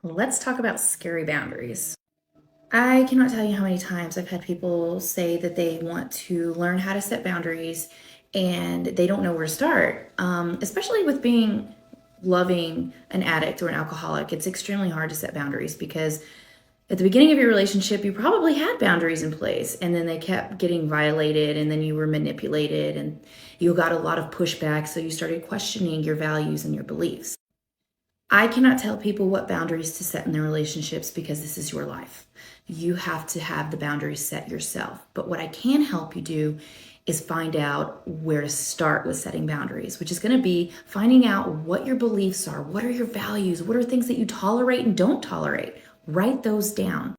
Let's talk about scary boundaries. I cannot tell you how many times I've had people say that they want to learn how to set boundaries and they don't know where to start. Especially with being loving an addict or an alcoholic, it's extremely hard to set boundaries because at the beginning of your relationship, you probably had boundaries in place and then they kept getting violated and then you were manipulated and you got a lot of pushback. So you started questioning your values and your beliefs. I cannot tell people what boundaries to set in their relationships because this is your life. You have to have the boundaries set yourself. But what I can help you do is find out where to start with setting boundaries, which is going to be finding out what your beliefs are, what are your values, what are things that you tolerate and don't tolerate. Write those down.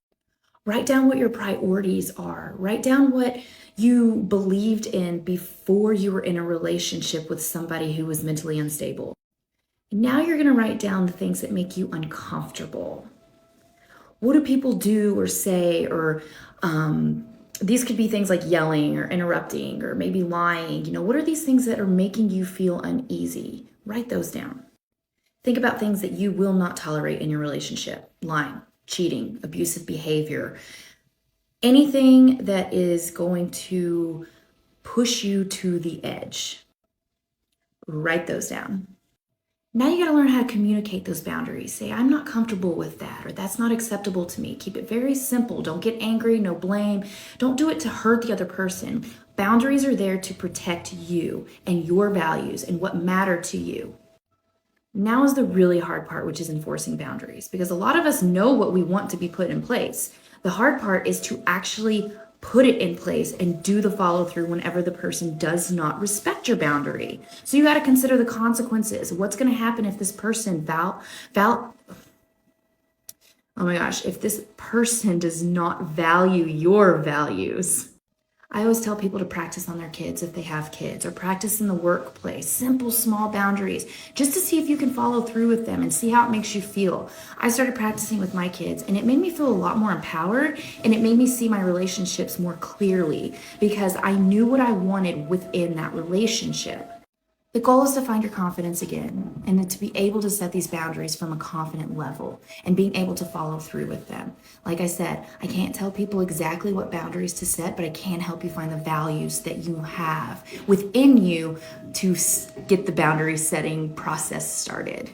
Write down what your priorities are. Write down what you believed in before you were in a relationship with somebody who was mentally unstable. Now you're going to write down the things that make you uncomfortable. What do people do or say? Or these could be things like yelling or interrupting or maybe lying. What are these things that are making you feel uneasy? Write those down. Think about things that you will not tolerate in your relationship: lying, cheating, abusive behavior, anything that is going to push you to the edge. Write those down. Now you got to learn how to communicate those boundaries. Say, I'm not comfortable with that, or that's not acceptable to me. Keep it very simple. Don't get angry, no blame. Don't do it to hurt the other person. Boundaries are there to protect you and your values and what matter to you. Now is the really hard part, which is enforcing boundaries, because a lot of us know what we want to be put in place. The hard part is to actually put it in place and do the follow through whenever the person does not respect your boundary. So you got to consider the consequences. What's going to happen if this person oh my gosh, if this person does not value your values? I always tell people to practice on their kids if they have kids, or practice in the workplace, simple, small boundaries, just to see if you can follow through with them and see how it makes you feel. I started practicing with my kids and it made me feel a lot more empowered, and it made me see my relationships more clearly because I knew what I wanted within that relationship. The goal is to find your confidence again and to be able to set these boundaries from a confident level and being able to follow through with them. Like I said, I can't tell people exactly what boundaries to set, but I can help you find the values that you have within you to get the boundary setting process started.